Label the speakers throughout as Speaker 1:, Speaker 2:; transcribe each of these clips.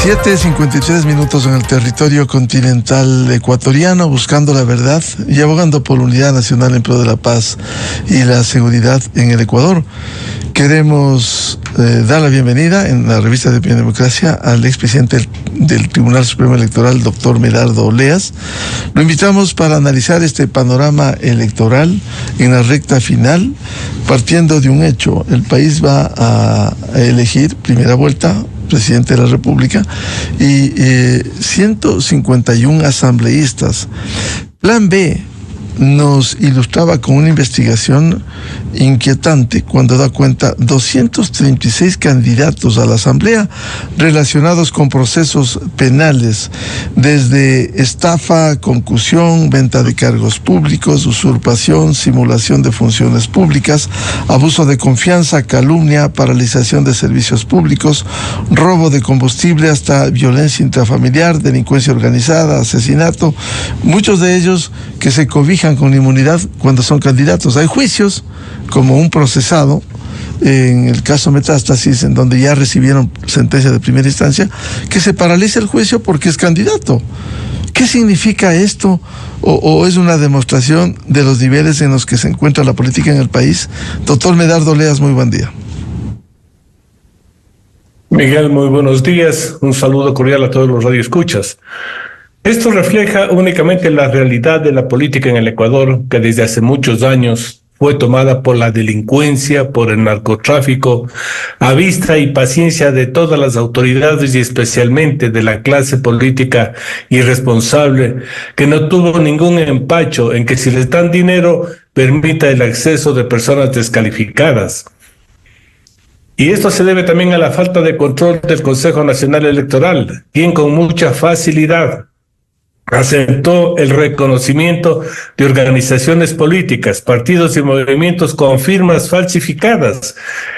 Speaker 1: 7:53 en el territorio continental ecuatoriano, buscando la verdad y abogando por unidad nacional en pro de la paz y la seguridad en el Ecuador. Queremos dar la bienvenida en la revista de Opinión y Democracia al expresidente del Tribunal Supremo Electoral, doctor Medardo Oleas. Lo invitamos para analizar este panorama electoral en la recta final, partiendo de un hecho. El país va a elegir primera vuelta presidente de la República y 151 asambleístas. Plan B nos ilustraba con una investigación inquietante cuando da cuenta 236 candidatos a la Asamblea relacionados con procesos penales, desde estafa, concusión, venta de cargos públicos, usurpación, simulación de funciones públicas, abuso de confianza, calumnia, paralización de servicios públicos, robo de combustible, hasta violencia intrafamiliar, delincuencia organizada, asesinato, muchos de ellos que se cobijan con inmunidad cuando son candidatos. Hay juicios, como un procesado, en el caso Metástasis, en donde ya recibieron sentencia de primera instancia, que se paraliza el juicio porque es candidato. ¿Qué significa esto? ¿O es una demostración de los niveles en los que se encuentra la política en el país? Doctor Medardo Oleas, muy buen día.
Speaker 2: Miguel, muy buenos días. Un saludo cordial a todos los radioescuchas. Esto refleja únicamente la realidad de la política en el Ecuador, que desde hace muchos años fue tomada por la delincuencia, por el narcotráfico, a vista y paciencia de todas las autoridades y especialmente de la clase política irresponsable, que no tuvo ningún empacho en que si les dan dinero permita el acceso de personas descalificadas. Y esto se debe también a la falta de control del Consejo Nacional Electoral, quien con mucha facilidad aceptó el reconocimiento de organizaciones políticas, partidos y movimientos con firmas falsificadas,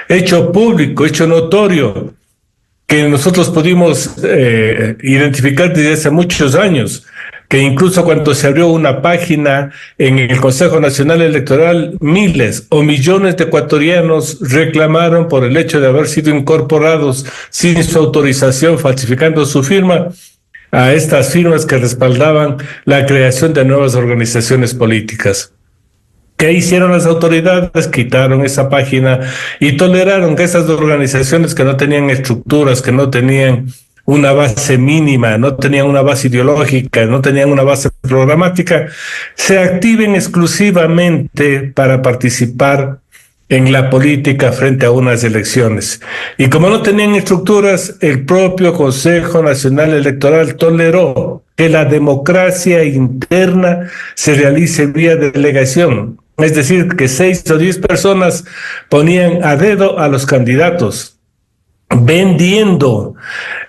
Speaker 2: hecho público, hecho notorio, que nosotros pudimos identificar desde hace muchos años, que incluso cuando se abrió una página en el Consejo Nacional Electoral, miles o millones de ecuatorianos reclamaron por el hecho de haber sido incorporados sin su autorización, falsificando su firma, a estas firmas que respaldaban la creación de nuevas organizaciones políticas. ¿Qué hicieron las autoridades? Quitaron esa página y toleraron que esas organizaciones que no tenían estructuras, que no tenían una base mínima, no tenían una base ideológica, no tenían una base programática, se activen exclusivamente para participar en la política frente a unas elecciones. Y como no tenían estructuras, el propio Consejo Nacional Electoral toleró que la democracia interna se realice vía delegación. Es decir, que 6 o 10 personas ponían a dedo a los candidatos, vendiendo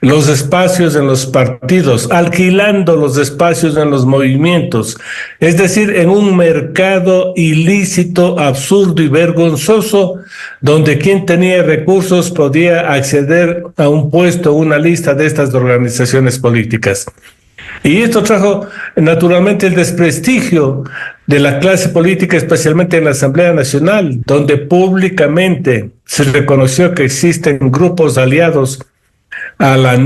Speaker 2: los espacios en los partidos, alquilando los espacios en los movimientos, es decir, en un mercado ilícito, absurdo y vergonzoso, donde quien tenía recursos podía acceder a un puesto, una lista de estas organizaciones políticas. Y esto trajo naturalmente el desprestigio de la clase política, especialmente en la Asamblea Nacional, donde públicamente se reconoció que existen grupos aliados a los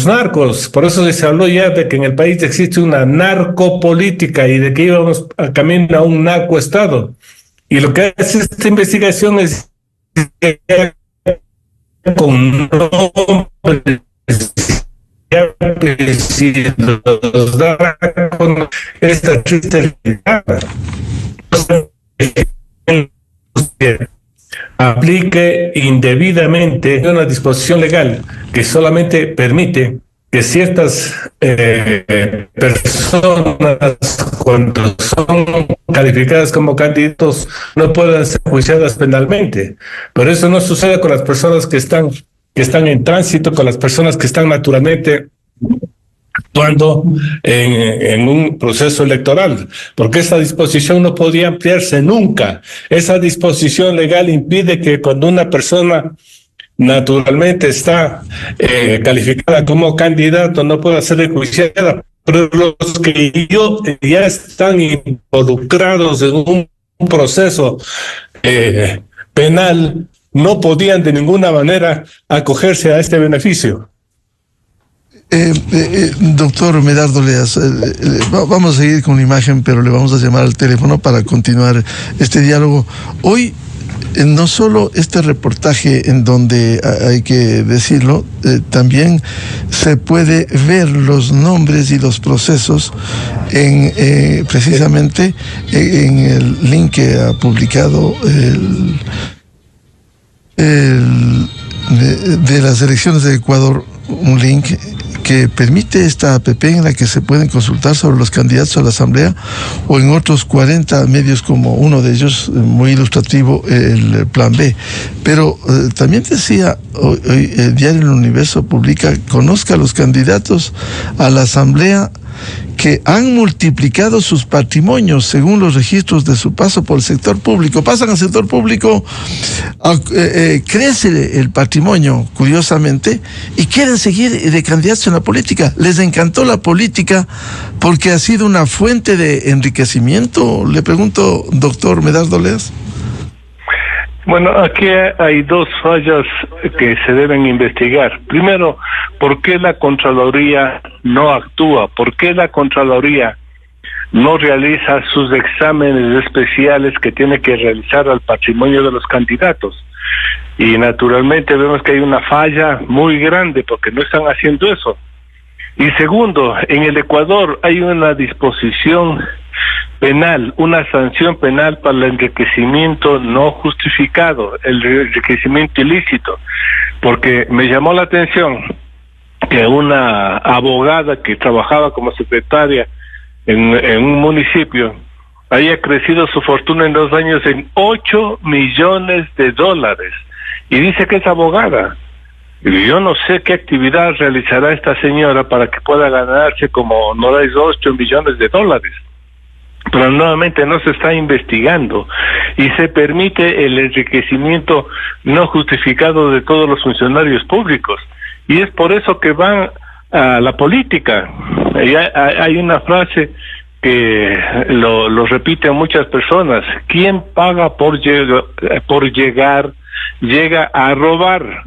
Speaker 2: narcos. Por eso se habló ya de que en el país existe una narcopolítica y de que íbamos a camino a un narcoestado. Y lo que hace esta investigación es que con nombres, si nos da con esta triste realidad, aplique indebidamente una disposición legal que solamente permite que ciertas personas, cuando son calificadas como candidatos, no puedan ser juiciadas penalmente. Pero eso no sucede con las personas que están en tránsito, con las personas que están naturalmente actuando en un proceso electoral, porque esa disposición no podía ampliarse nunca. Esa disposición legal impide que cuando una persona naturalmente está calificada como candidato no pueda ser enjuiciada, pero los que ya están involucrados en un proceso penal no podían de ninguna manera acogerse a este beneficio.
Speaker 1: Doctor Medardo Leas, vamos a seguir con la imagen, pero le vamos a llamar al teléfono para continuar este diálogo. Hoy, no solo este reportaje en donde hay que decirlo, también se puede ver los nombres y los procesos precisamente en el link que ha publicado de las elecciones de Ecuador, un link que permite esta APP en la que se pueden consultar sobre los candidatos a la Asamblea, o en otros 40 medios, como uno de ellos, muy ilustrativo, el Plan B. Pero también decía, hoy el diario El Universo publica: conozca a los candidatos a la Asamblea que han multiplicado sus patrimonios según los registros de su paso por el sector público. Pasan al sector público, crece el patrimonio, curiosamente, y quieren seguir de candidatos en la política. Les encantó la política porque ha sido una fuente de enriquecimiento. Le pregunto, doctor Medardo Leas.
Speaker 3: Bueno, aquí hay dos fallas que se deben investigar. Primero, ¿por qué la Contraloría no actúa? ¿Por qué la Contraloría no realiza sus exámenes especiales que tiene que realizar al patrimonio de los candidatos? Y naturalmente vemos que hay una falla muy grande porque no están haciendo eso. Y segundo, en el Ecuador hay una disposición penal, una sanción penal para el enriquecimiento no justificado, el enriquecimiento ilícito, porque me llamó la atención que una abogada que trabajaba como secretaria en un municipio haya crecido su fortuna en 2 años en $8 millones, y dice que es abogada. Y yo no sé qué actividad realizará esta señora para que pueda ganarse como no es $8 millones. Pero nuevamente no se está investigando y se permite el enriquecimiento no justificado de todos los funcionarios públicos, y es por eso que van a la política. Hay una frase que lo repiten muchas personas: quien paga por llegar llega a robar.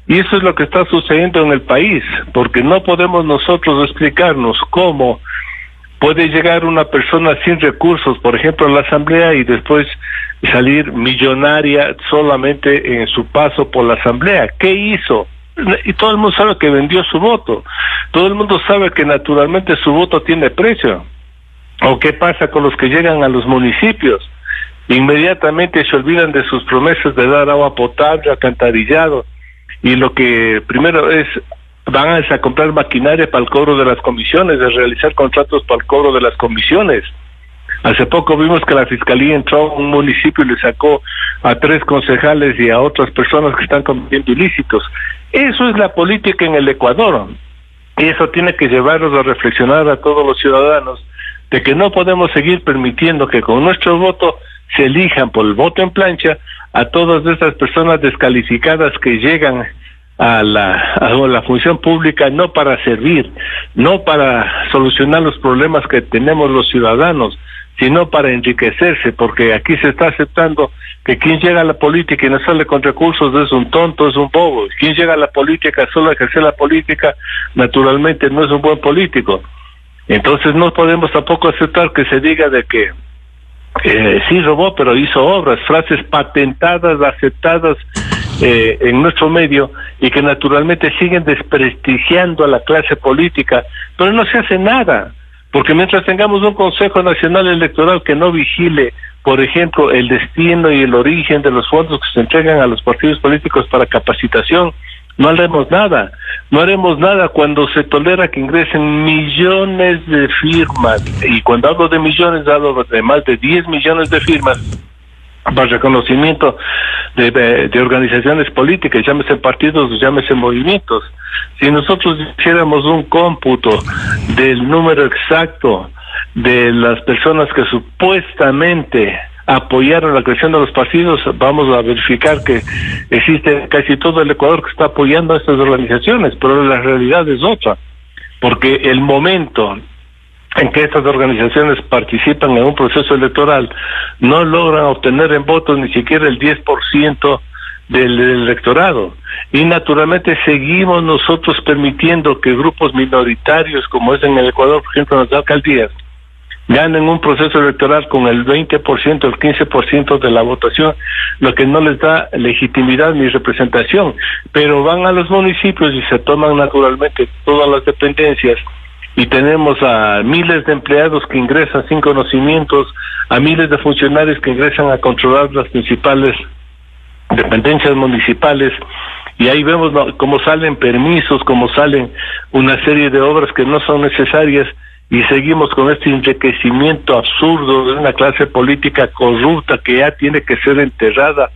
Speaker 3: Y eso es lo que está sucediendo en el país, porque no podemos nosotros explicarnos cómo puede llegar una persona sin recursos, por ejemplo, a la Asamblea, y después salir millonaria solamente en su paso por la Asamblea. ¿Qué hizo? Y todo el mundo sabe que vendió su voto. Todo el mundo sabe que naturalmente su voto tiene precio. ¿O qué pasa con los que llegan a los municipios? Inmediatamente se olvidan de sus promesas de dar agua potable, alcantarillado, y lo que primero es: van a comprar maquinaria para el cobro de las comisiones, de realizar contratos para el cobro de las comisiones. Hace poco vimos que la Fiscalía entró a un municipio y le sacó a 3 concejales y a otras personas que están cometiendo ilícitos. Eso es la política en el Ecuador. Y eso tiene que llevarnos a reflexionar a todos los ciudadanos de que no podemos seguir permitiendo que con nuestro voto se elijan por el voto en plancha a todas esas personas descalificadas que llegan a la función pública no para servir, no para solucionar los problemas que tenemos los ciudadanos, sino para enriquecerse, porque aquí se está aceptando que quien llega a la política y no sale con recursos es un tonto, es un bobo. Quien llega a la política solo a ejercer la política, naturalmente no es un buen político. Entonces no podemos tampoco aceptar que se diga de que sí robó, pero hizo obras, frases patentadas, aceptadas en nuestro medio, y que naturalmente siguen desprestigiando a la clase política, pero no se hace nada, porque mientras tengamos un Consejo Nacional Electoral que no vigile, por ejemplo, el destino y el origen de los fondos que se entregan a los partidos políticos para capacitación, no haremos nada. No haremos nada cuando se tolera que ingresen millones de firmas, y cuando hablo de millones hablo de más de 10 millones de firmas para reconocimiento de organizaciones políticas, llámese partidos, llámese movimientos. Si nosotros hiciéramos un cómputo del número exacto de las personas que supuestamente apoyaron la creación de los partidos, vamos a verificar que existe casi todo el Ecuador que está apoyando a estas organizaciones, pero la realidad es otra, porque el momento en que estas organizaciones participan en un proceso electoral no logran obtener en votos ni siquiera el 10% del electorado. Y naturalmente seguimos nosotros permitiendo que grupos minoritarios, como es en el Ecuador, por ejemplo, en las alcaldías, ganen un proceso electoral con el 20%, el 15% de la votación, lo que no les da legitimidad ni representación. Pero van a los municipios y se toman naturalmente todas las dependencias, y tenemos a miles de empleados que ingresan sin conocimientos, a miles de funcionarios que ingresan a controlar las principales dependencias municipales, y ahí vemos cómo salen permisos, cómo salen una serie de obras que no son necesarias, y seguimos con este enriquecimiento absurdo de una clase política corrupta que ya tiene que ser enterrada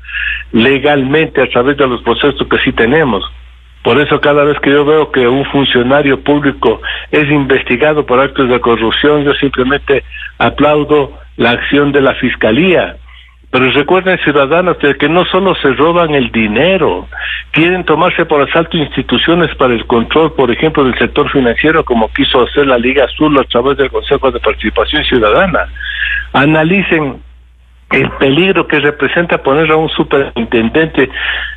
Speaker 3: legalmente a través de los procesos que sí tenemos. Por eso cada vez que yo veo que un funcionario público es investigado por actos de corrupción, yo simplemente aplaudo la acción de la Fiscalía. Pero recuerden, ciudadanos, que no solo se roban el dinero, quieren tomarse por asalto instituciones para el control, por ejemplo, del sector financiero, como quiso hacer la Liga Azul a través del Consejo de Participación Ciudadana. Analicen el peligro que representa poner a un superintendente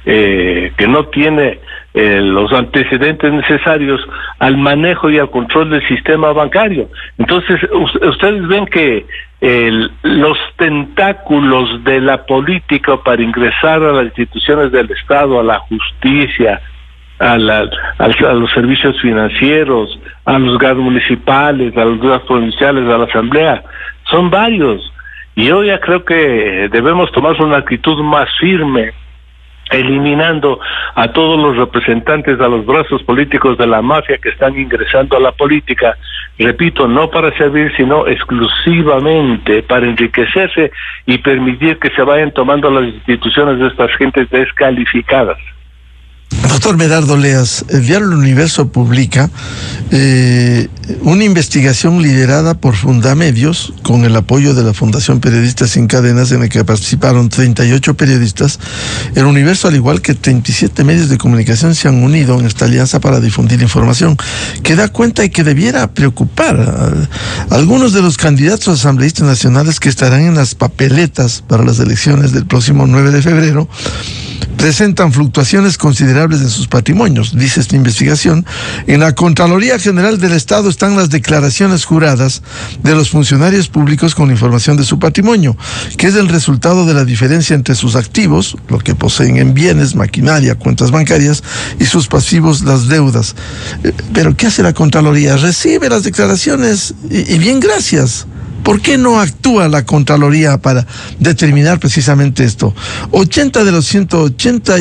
Speaker 3: que no tiene los antecedentes necesarios al manejo y al control del sistema bancario. Entonces, ustedes ven que los tentáculos de la política para ingresar a las instituciones del Estado, a la justicia, a los servicios financieros, a los gas municipales, a los gas provinciales, a la asamblea, son varios. Y yo ya creo que debemos tomar una actitud más firme, eliminando a todos los representantes, a los brazos políticos de la mafia que están ingresando a la política, repito, no para servir, sino exclusivamente para enriquecerse y permitir que se vayan tomando las instituciones de estas gentes descalificadas.
Speaker 1: Doctor Medardo Leas, el diario El Universo publica una investigación liderada por Fundamedios con el apoyo de la Fundación Periodistas Sin Cadenas, en la que participaron 38 periodistas. El Universo, al igual que 37 medios de comunicación, se han unido en esta alianza para difundir información que da cuenta y que debiera preocupar a algunos de los candidatos asambleístas nacionales que estarán en las papeletas para las elecciones del próximo 9 de febrero. Presentan fluctuaciones considerables en sus patrimonios. Dice esta investigación: en la Contraloría General del Estado están las declaraciones juradas de los funcionarios públicos con información de su patrimonio, que es el resultado de la diferencia entre sus activos, lo que poseen en bienes, maquinaria, cuentas bancarias, y sus pasivos, las deudas. Pero ¿qué hace la Contraloría? Recibe las declaraciones y bien, gracias. ¿Por qué no actúa la Contraloría para determinar precisamente esto? 80 de los 180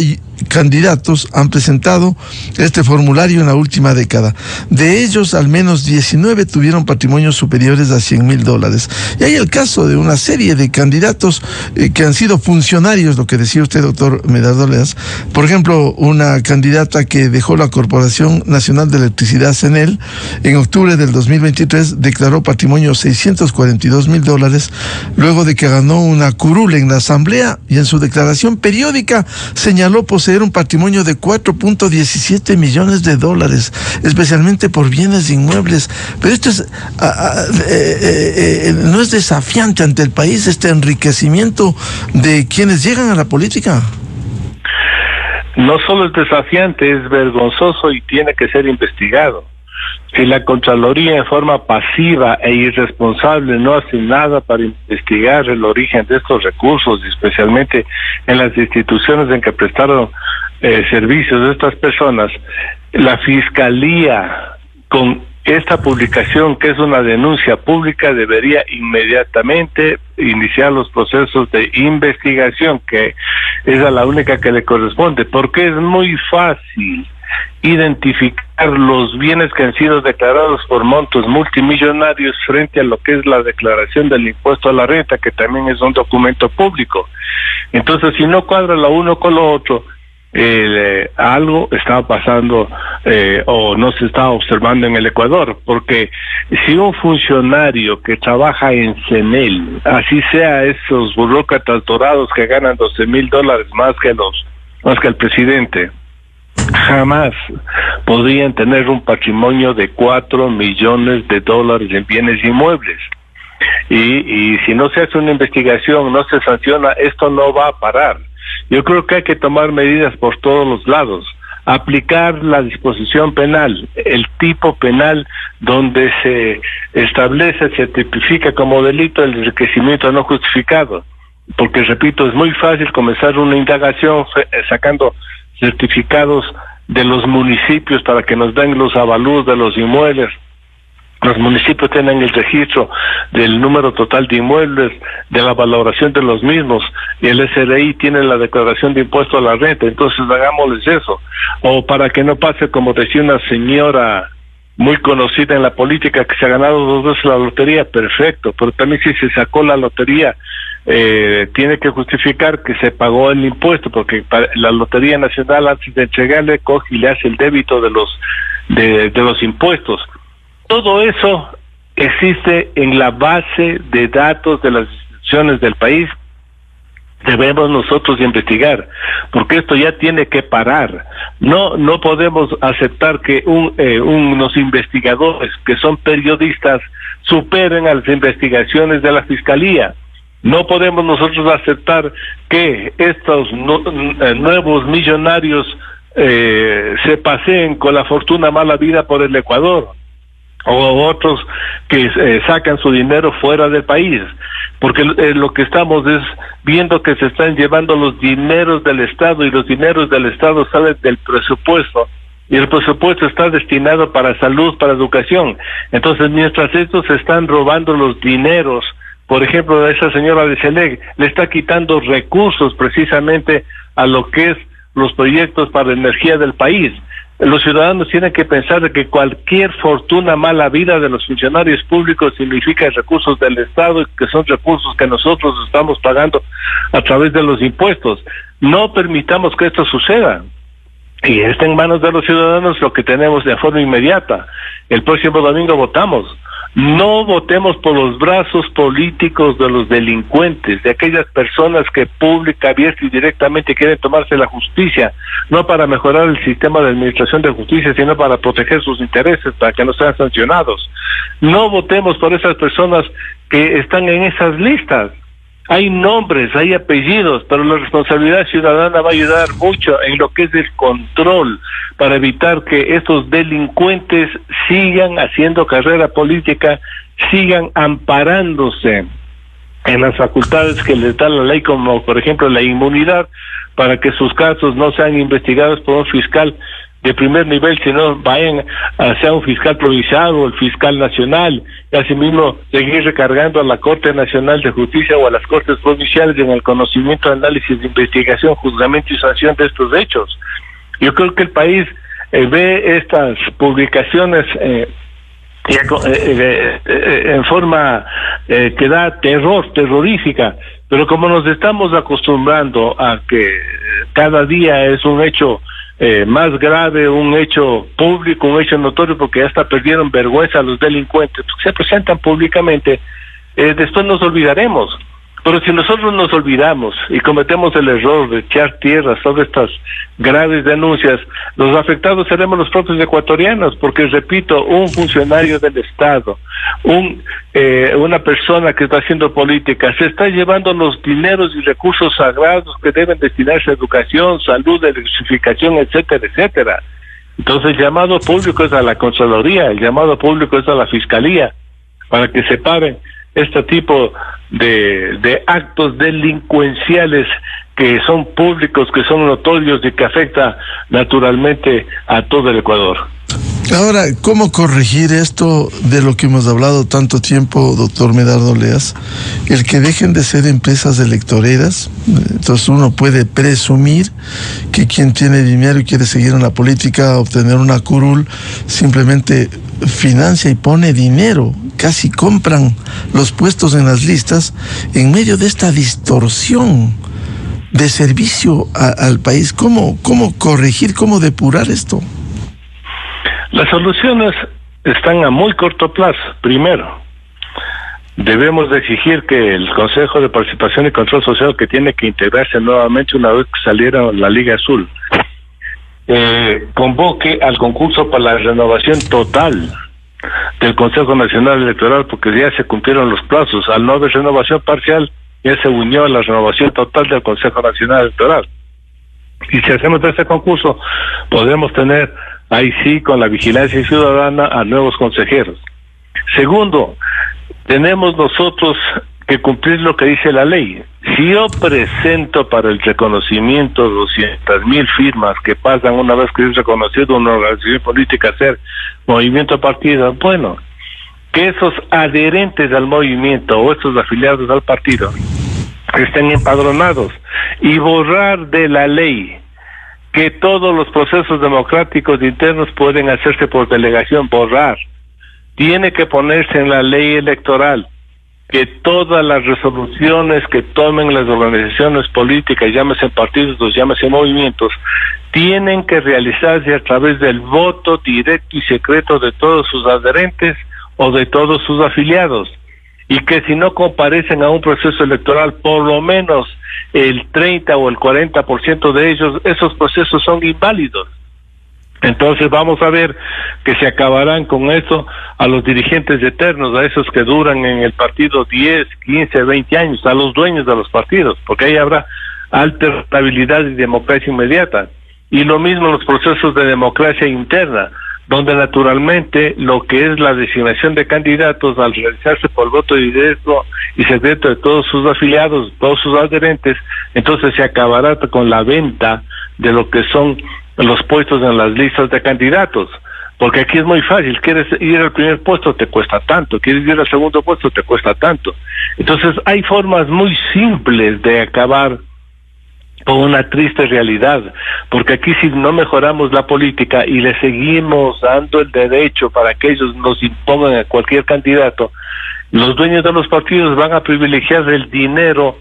Speaker 1: candidatos han presentado este formulario en la última década. De ellos, al menos 19 tuvieron patrimonios superiores a $100,000. Y hay el caso de una serie de candidatos que han sido funcionarios, lo que decía usted, doctor Medardo Leas. Por ejemplo, una candidata que dejó la Corporación Nacional de Electricidad, CENEL, en octubre del 2023 declaró patrimonio $642,000, luego de que ganó una curul en la Asamblea, y en su declaración periódica señaló poseer un patrimonio de $4.17 millones, especialmente por bienes inmuebles. Pero esto es no es desafiante ante el país, este enriquecimiento de quienes llegan a la política.
Speaker 3: No solo es desafiante, es vergonzoso y tiene que ser investigado. Si la Contraloría en forma pasiva e irresponsable no hace nada para investigar el origen de estos recursos, especialmente en las instituciones en que prestaron servicios de estas personas, la Fiscalía, con esta publicación, que es una denuncia pública, debería inmediatamente iniciar los procesos de investigación, que es a la única que le corresponde, porque es muy fácil identificar los bienes que han sido declarados por montos multimillonarios frente a lo que es la declaración del impuesto a la renta, que también es un documento público. Entonces, si no cuadra lo uno con lo otro, algo está pasando o no se está observando en el Ecuador, porque si un funcionario que trabaja en CENEL, así sea esos burócratas dorados que ganan $12,000 más que el presidente, jamás podrían tener un patrimonio de $4 millones en bienes inmuebles. Y si no se hace una investigación, no se sanciona, esto no va a parar. Yo creo que hay que tomar medidas por todos los lados, aplicar la disposición penal, el tipo penal donde se establece, se tipifica como delito el enriquecimiento no justificado, porque repito, es muy fácil comenzar una indagación sacando certificados de los municipios para que nos den los avalúos de los inmuebles. Los municipios tienen el registro del número total de inmuebles, de la valoración de los mismos, y el SRI tiene la declaración de impuesto a la renta, entonces hagámosles eso. O para que no pase como decía una señora muy conocida en la política que se ha ganado 2 veces la lotería, perfecto, pero también si se sacó la lotería, tiene que justificar que se pagó el impuesto, porque la Lotería Nacional antes de entregarle coge y le hace el débito de los impuestos. Todo eso existe en la base de datos de las instituciones del país. Debemos nosotros investigar, porque esto ya tiene que parar. No podemos aceptar que unos investigadores que son periodistas superen a las investigaciones de la Fiscalía. No podemos nosotros aceptar que estos nuevos millonarios se paseen con la fortuna mala vida por el Ecuador, o otros que sacan su dinero fuera del país, porque lo que estamos es viendo que se están llevando los dineros del Estado, y los dineros del Estado salen del presupuesto, y el presupuesto está destinado para salud, para educación. Entonces, mientras estos se están robando los dineros, por ejemplo, esa señora de Selec le está quitando recursos precisamente a lo que es los proyectos para la energía del país. Los ciudadanos tienen que pensar de que cualquier fortuna mala vida de los funcionarios públicos significa recursos del Estado, que son recursos que nosotros estamos pagando a través de los impuestos. No permitamos que esto suceda. Y está en manos de los ciudadanos lo que tenemos de forma inmediata. El próximo domingo votamos. No votemos por los brazos políticos de los delincuentes, de aquellas personas que pública, abierta y directamente quieren tomarse la justicia, no para mejorar el sistema de administración de justicia, sino para proteger sus intereses, para que no sean sancionados. No votemos por esas personas que están en esas listas. Hay nombres, hay apellidos, pero la responsabilidad ciudadana va a ayudar mucho en lo que es el control, para evitar que estos delincuentes sigan haciendo carrera política, sigan amparándose en las facultades que les da la ley, como por ejemplo la inmunidad, para que sus casos no sean investigados por un fiscal de primer nivel, sino vayan a ser un fiscal provincial o el fiscal nacional, y asimismo seguir recargando a la Corte Nacional de Justicia o a las Cortes Provinciales en el conocimiento, análisis, de investigación, juzgamiento y sanción de estos hechos. Yo creo que el país ve estas publicaciones en forma que da terrorífica, pero como nos estamos acostumbrando a que cada día es un hecho más grave, un hecho público, un hecho notorio, porque hasta perdieron vergüenza los delincuentes, se presentan públicamente, después nos olvidaremos. Pero si nosotros nos olvidamos y cometemos el error de echar tierra sobre estas graves denuncias, los afectados seremos los propios ecuatorianos, porque repito, un funcionario del Estado, una persona que está haciendo política, se está llevando los dineros y recursos sagrados que deben destinarse a educación, salud, electrificación, etcétera, etcétera. Entonces el llamado público es a la Contraloría, el llamado público es a la Fiscalía, para que se paren este tipo de actos delincuenciales que son públicos, que son notorios y que afecta naturalmente a todo el Ecuador.
Speaker 1: Ahora, ¿cómo corregir esto de lo que hemos hablado tanto tiempo, doctor Medardo Oleas? El que dejen de ser empresas electoreras. Entonces uno puede presumir que quien tiene dinero y quiere seguir en la política, obtener una curul, simplemente financia y pone dinero. Casi compran los puestos en las listas en medio de esta distorsión de servicio al país. ¿Cómo corregir, cómo depurar esto?
Speaker 3: Las soluciones están a muy corto plazo. Primero, debemos de exigir que el Consejo de Participación y Control Social, que tiene que integrarse nuevamente una vez que saliera la Liga Azul, convoque al concurso para la renovación total del Consejo Nacional Electoral, porque ya se cumplieron los plazos. Al no haber renovación parcial, ya se unió a la renovación total del Consejo Nacional Electoral. Y si hacemos ese concurso, podemos tener, ahí sí, con la vigilancia ciudadana, a nuevos consejeros. Segundo, tenemos nosotros que cumplir lo que dice la ley. Si yo presento para el reconocimiento 200,000 firmas que pasan una vez que es reconocido una organización política hacer movimiento partido, bueno, que esos adherentes al movimiento o esos afiliados al partido estén empadronados y borrar de la ley que todos los procesos democráticos internos pueden hacerse por delegación, borrar. Tiene que ponerse en la ley electoral que todas las resoluciones que tomen las organizaciones políticas, llámese partidos o llámese movimientos, tienen que realizarse a través del voto directo y secreto de todos sus adherentes o de todos sus afiliados, y que si no comparecen a un proceso electoral, por lo menos el 30 o el 40% de ellos, esos procesos son inválidos. Entonces vamos a ver que se acabarán con eso a los dirigentes eternos, a esos que duran en el partido 10, 15, 20 años, a los dueños de los partidos, porque ahí habrá alternabilidad y democracia inmediata. Y lo mismo los procesos de democracia interna, donde naturalmente lo que es la designación de candidatos al realizarse por voto directo y secreto de todos sus afiliados, todos sus adherentes, entonces se acabará con la venta de lo que son los puestos en las listas de candidatos, porque aquí es muy fácil, quieres ir al primer puesto, te cuesta tanto, quieres ir al segundo puesto, te cuesta tanto. Entonces hay formas muy simples de acabar con una triste realidad, porque aquí si no mejoramos la política y le seguimos dando el derecho para que ellos nos impongan a cualquier candidato, los dueños de los partidos van a privilegiar el dinero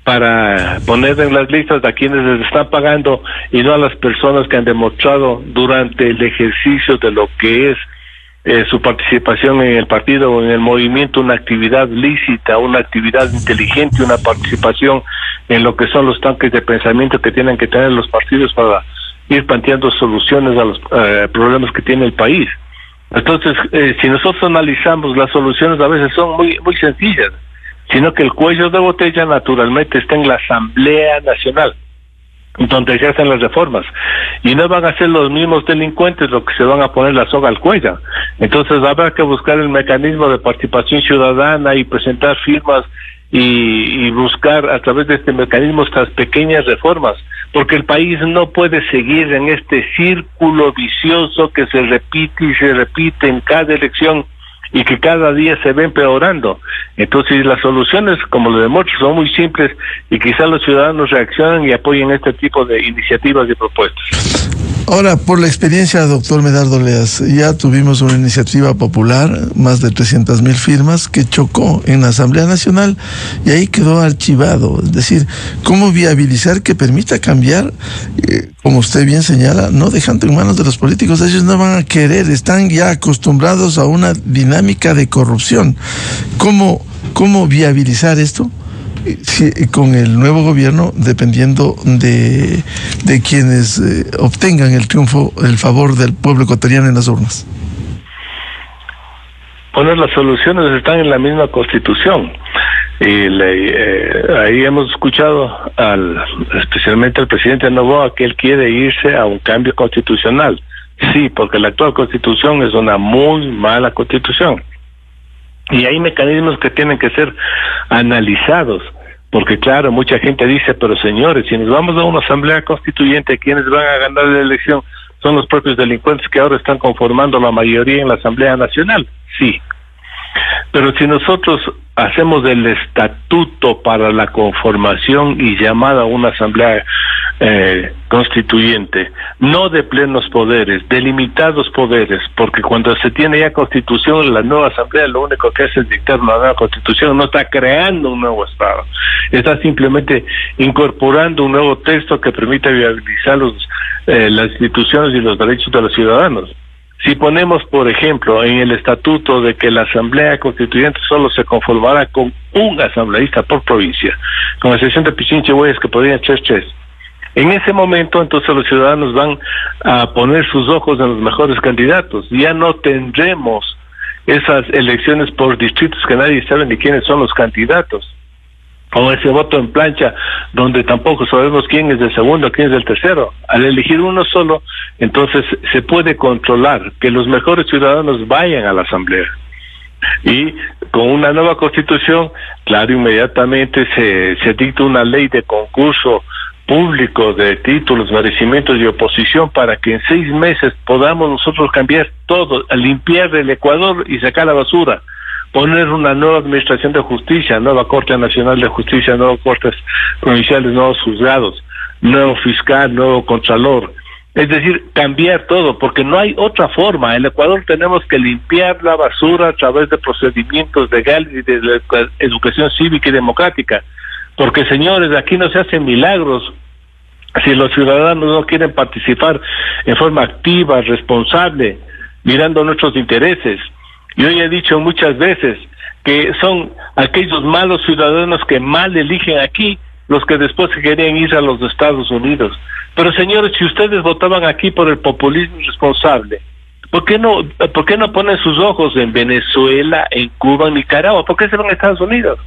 Speaker 3: para poner en las listas a quienes les están pagando y no a las personas que han demostrado durante el ejercicio de lo que es su participación en el partido o en el movimiento una actividad lícita, una actividad inteligente, una participación en lo que son los tanques de pensamiento que tienen que tener los partidos para ir planteando soluciones a los problemas que tiene el país. Entonces, si nosotros analizamos, las soluciones a veces son muy sencillas, sino que el cuello de botella naturalmente está en la Asamblea Nacional, donde se hacen las reformas, y no van a ser los mismos delincuentes los que se van a poner la soga al cuello. Entonces habrá que buscar el mecanismo de participación ciudadana y presentar firmas y buscar a través de este mecanismo estas pequeñas reformas, porque el país no puede seguir en este círculo vicioso que se repite y se repite en cada elección y que cada día se va empeorando. Entonces las soluciones, como lo demuestro, son muy simples y quizás los ciudadanos reaccionen y apoyen este tipo de iniciativas y propuestas.
Speaker 1: Ahora, por la experiencia, doctor Medardo Leas, ya tuvimos una iniciativa popular, más de 300,000 firmas, que chocó en la Asamblea Nacional y ahí quedó archivado. Es decir, ¿cómo viabilizar que permita cambiar, como usted bien señala, no dejando en manos de los políticos? Ellos no van a querer, están ya acostumbrados a una dinámica de corrupción. ¿Cómo viabilizar esto? Sí, con el nuevo gobierno, dependiendo de quienes obtengan el triunfo, el favor del pueblo ecuatoriano en las urnas.
Speaker 3: Bueno, las soluciones están en la misma Constitución. Ahí hemos escuchado especialmente al presidente Noboa que él quiere irse a un cambio constitucional. Sí, porque la actual Constitución es una muy mala Constitución. Y hay mecanismos que tienen que ser analizados, porque claro, mucha gente dice, pero señores, si nos vamos a una asamblea constituyente, quienes van a ganar la elección son los propios delincuentes que ahora están conformando la mayoría en la Asamblea Nacional. Sí, pero si nosotros hacemos el estatuto para la conformación y llamada a una asamblea constituyente, no de plenos poderes, de limitados poderes, porque cuando se tiene ya constitución, la nueva asamblea lo único que hace es dictar una nueva constitución, no está creando un nuevo Estado, está simplemente incorporando un nuevo texto que permita viabilizar las instituciones y los derechos de los ciudadanos. Si ponemos, por ejemplo, en el estatuto de que la Asamblea Constituyente solo se conformará con un asambleísta por provincia, con excepción de Pichincha y Guayas, que podrían ser 3, en ese momento entonces los ciudadanos van a poner sus ojos en los mejores candidatos. Ya no tendremos esas elecciones por distritos que nadie sabe ni quiénes son los candidatos, o ese voto en plancha, donde tampoco sabemos quién es el segundo, quién es el tercero. Al elegir uno solo, entonces se puede controlar que los mejores ciudadanos vayan a la asamblea. Y con una nueva constitución, claro, inmediatamente se dicta una ley de concurso público de títulos, merecimientos y oposición para que en 6 meses podamos nosotros cambiar todo, limpiar el Ecuador y sacar la basura, poner una nueva administración de justicia, nueva Corte Nacional de Justicia, nuevos cortes provinciales, nuevos juzgados, nuevo fiscal, nuevo contralor. Es decir, cambiar todo, porque no hay otra forma. En el Ecuador tenemos que limpiar la basura a través de procedimientos legales y de la educación cívica y democrática. Porque, señores, aquí no se hacen milagros si los ciudadanos no quieren participar en forma activa, responsable, mirando nuestros intereses. Yo ya he dicho muchas veces que son aquellos malos ciudadanos que mal eligen aquí los que después se querían ir a los Estados Unidos. Pero, señores, si ustedes votaban aquí por el populismo irresponsable, ¿por qué no ponen sus ojos en Venezuela, en Cuba, en Nicaragua? ¿Por qué se van a Estados Unidos?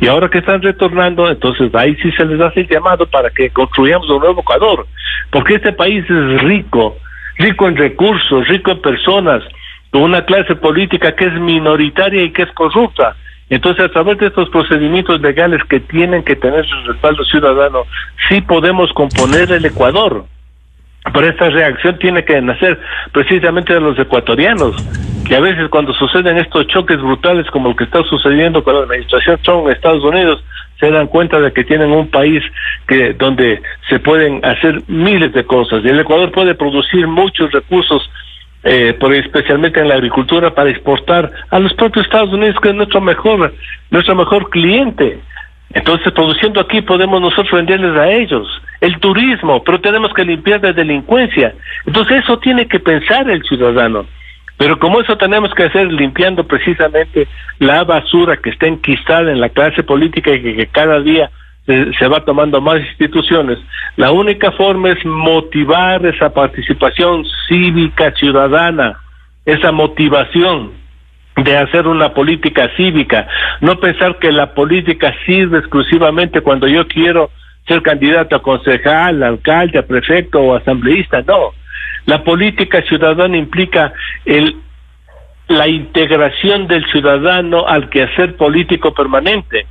Speaker 3: Y ahora que están retornando, entonces ahí sí se les hace el llamado para que construyamos un nuevo Ecuador. Porque este país es rico en recursos, rico en personas, con una clase política que es minoritaria y que es corrupta. Entonces, a través de estos procedimientos legales que tienen que tener su respaldo ciudadano, sí podemos componer el Ecuador. Pero esta reacción tiene que nacer precisamente de los ecuatorianos, que a veces cuando suceden estos choques brutales como el que está sucediendo con la administración Trump en Estados Unidos, se dan cuenta de que tienen un país donde se pueden hacer miles de cosas. Y el Ecuador puede producir muchos recursos, especialmente en la agricultura, para exportar a los propios Estados Unidos, que es nuestro mejor cliente. Entonces, produciendo aquí podemos nosotros venderles a ellos el turismo, pero tenemos que limpiar de delincuencia. Entonces, eso tiene que pensar el ciudadano. Pero como eso tenemos que hacer limpiando precisamente la basura que está enquistada en la clase política y que cada día se va tomando más instituciones, la única forma es motivar esa participación cívica ciudadana, esa motivación de hacer una política cívica, no pensar que la política sirve exclusivamente cuando yo quiero ser candidato a concejal, alcalde, a prefecto o asambleísta. No, la política ciudadana implica la integración del ciudadano al quehacer político permanente,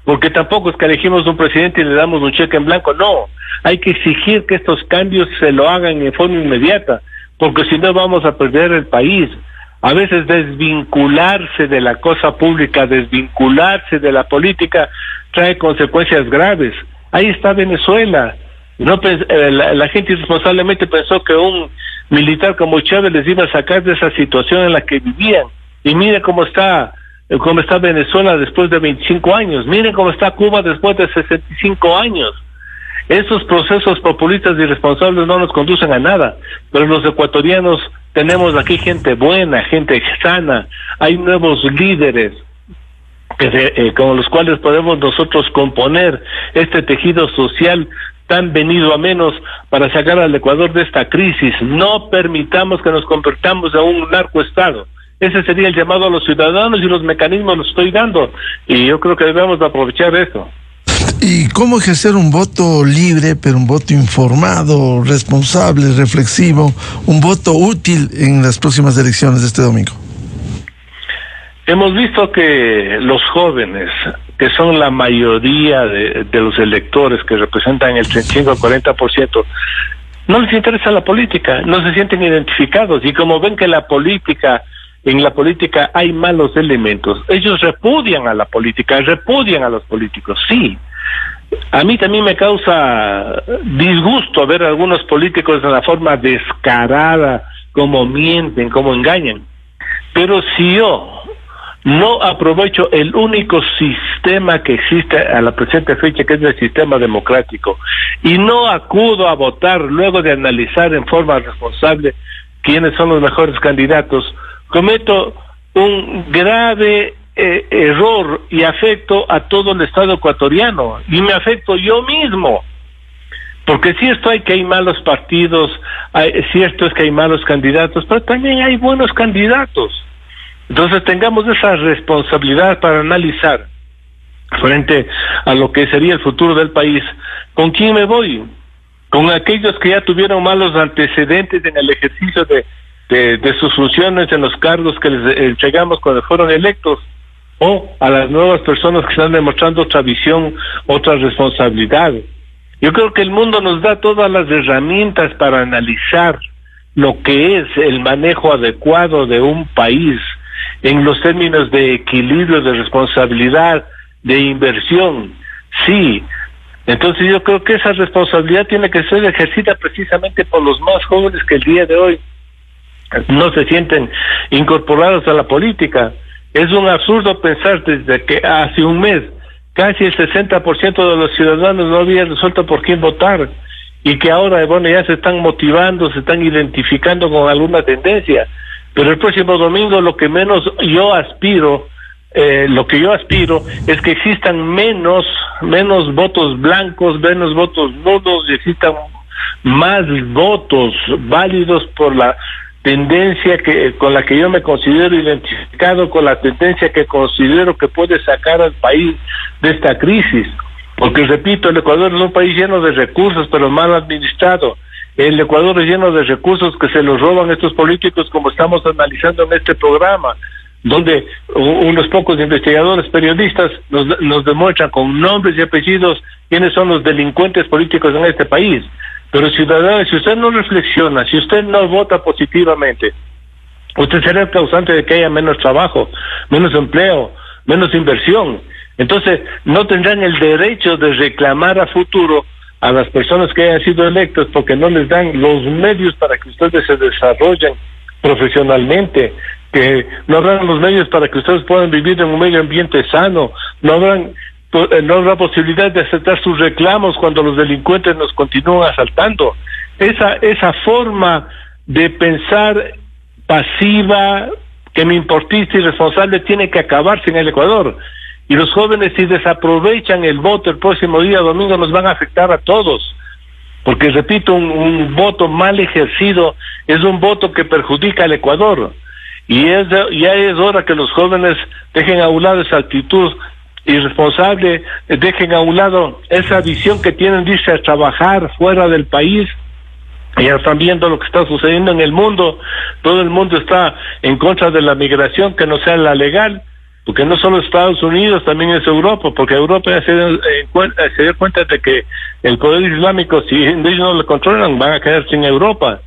Speaker 3: porque tampoco es que elegimos un presidente y le damos un cheque en blanco. No, hay que exigir que estos cambios se lo hagan en forma inmediata, porque si no vamos a perder el país. A veces desvincularse de la cosa pública, desvincularse de la política, trae consecuencias graves. Ahí está Venezuela. La gente irresponsablemente pensó que un militar como Chávez les iba a sacar de esa situación en la que vivían. Y mire cómo está Venezuela después de 25 años. Miren cómo está Cuba después de 65 años. Esos procesos populistas y irresponsables no nos conducen a nada, pero los ecuatorianos tenemos aquí gente buena, gente sana, hay nuevos líderes con los cuales podemos nosotros componer este tejido social tan venido a menos para sacar al Ecuador de esta crisis. No permitamos que nos convertamos en un narcoestado. Ese sería el llamado a los ciudadanos y los mecanismos los estoy dando, y yo creo que debemos de aprovechar esto.
Speaker 1: ¿Y cómo ejercer un voto libre, pero un voto informado, responsable, reflexivo, un voto útil en las próximas elecciones de este domingo?
Speaker 3: Hemos visto que los jóvenes, que son la mayoría de los electores, que representan el 35 al 40%, no les interesa la política, no se sienten identificados, y como ven que en la política hay malos elementos, ellos repudian a la política, repudian a los políticos. Sí, a mí también me causa disgusto ver a algunos políticos de la forma descarada, como mienten, como engañan. Pero si yo no aprovecho el único sistema que existe a la presente fecha, que es el sistema democrático, y no acudo a votar luego de analizar en forma responsable quiénes son los mejores candidatos, cometo un grave error y afecto a todo el Estado ecuatoriano, y me afecto yo mismo, porque cierto es que hay malos partidos, cierto es que hay malos candidatos, pero también hay buenos candidatos. Entonces tengamos esa responsabilidad para analizar frente a lo que sería el futuro del país, ¿con quién me voy? ¿Con aquellos que ya tuvieron malos antecedentes en el ejercicio de sus funciones en los cargos que les entregamos cuando fueron electos? ¿O a las nuevas personas que están demostrando otra visión, otra responsabilidad? Yo creo que el mundo nos da todas las herramientas para analizar lo que es el manejo adecuado de un país en los términos de equilibrio, de responsabilidad, de inversión. Sí, entonces yo creo que esa responsabilidad tiene que ser ejercida precisamente por los más jóvenes que el día de hoy no se sienten incorporados a la política. Es un absurdo pensar desde que hace un mes casi el 60% de los ciudadanos no habían resuelto por quién votar, y que ahora, bueno, ya se están motivando, se están identificando con alguna tendencia. Pero el próximo domingo lo que yo aspiro es que existan menos votos blancos, menos votos nulos, y existan más votos válidos por la tendencia con la que yo me considero identificado, con la tendencia que considero que puede sacar al país de esta crisis. Porque, repito, el Ecuador es un país lleno de recursos, pero mal administrado. El Ecuador es lleno de recursos que se los roban estos políticos, como estamos analizando en este programa, donde unos pocos investigadores periodistas nos demuestran con nombres y apellidos quiénes son los delincuentes políticos en este país. Pero ciudadanos, si usted no reflexiona, si usted no vota positivamente, usted será el causante de que haya menos trabajo, menos empleo, menos inversión. Entonces no tendrán el derecho de reclamar a futuro a las personas que hayan sido electas, porque no les dan los medios para que ustedes se desarrollen profesionalmente, que no habrán los medios para que ustedes puedan vivir en un medio ambiente sano, no habrá posibilidad de aceptar sus reclamos cuando los delincuentes nos continúan asaltando. Esa forma de pensar pasiva, que me importista y irresponsable, tiene que acabarse en el Ecuador. Y los jóvenes, si desaprovechan el voto el próximo día domingo, nos van a afectar a todos. Porque, repito, un voto mal ejercido es un voto que perjudica al Ecuador. Y ya es hora que los jóvenes dejen a un lado esa actitud irresponsable, dejen a un lado esa visión que tienen, dice, a trabajar fuera del país. Ya están viendo lo que está sucediendo en el mundo. Todo el mundo está en contra de la migración que no sea la legal, porque no solo Estados Unidos, también es Europa, porque Europa ya se dio cuenta de que el poder islámico, si ellos no lo controlan, van a quedar sin Europa.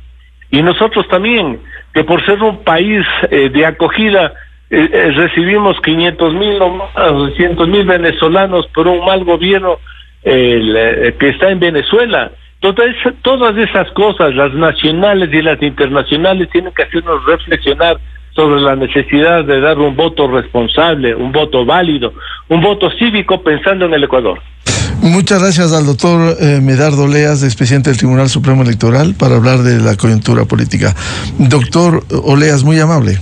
Speaker 3: Y nosotros también, que por ser un país de acogida, recibimos 500,000 o 200,000 venezolanos por un mal gobierno que está en Venezuela. Entonces, todas esas cosas, las nacionales y las internacionales, tienen que hacernos reflexionar sobre la necesidad de dar un voto responsable, un voto válido, un voto cívico pensando en el Ecuador.
Speaker 1: Muchas gracias al doctor Medardo Oleas, expresidente del Tribunal Supremo Electoral, para hablar de la coyuntura política. Doctor Oleas, muy amable.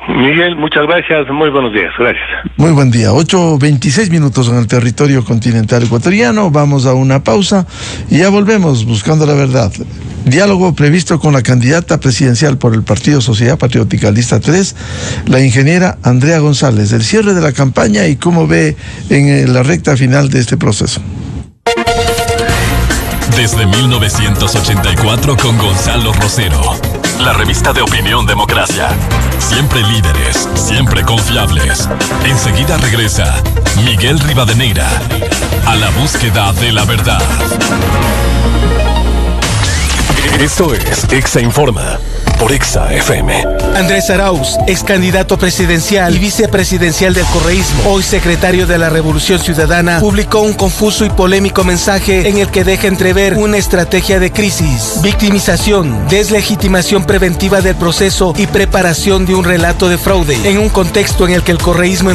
Speaker 3: Miguel, muchas gracias, muy buenos días, gracias.
Speaker 1: Muy buen día, 8:26 en el territorio continental ecuatoriano. Vamos a una pausa y ya volvemos buscando la verdad. Diálogo previsto con la candidata presidencial por el Partido Sociedad Patriótica, lista 3, la ingeniera Andrea González, el cierre de la campaña y cómo ve en la recta final de este proceso.
Speaker 4: Desde 1984 con Gonzalo Rosero, la revista de opinión Democracia. Siempre líderes, siempre confiables. Enseguida regresa Miguel Rivadeneira a la búsqueda de la verdad. Esto es Exa Informa por Exa FM.
Speaker 5: Andrés Arauz, ex candidato presidencial y vicepresidencial del correísmo, hoy secretario de la Revolución Ciudadana, publicó un confuso y polémico mensaje en el que deja entrever una estrategia de crisis, victimización, deslegitimación preventiva del proceso y preparación de un relato de fraude, en un contexto en el que el correísmo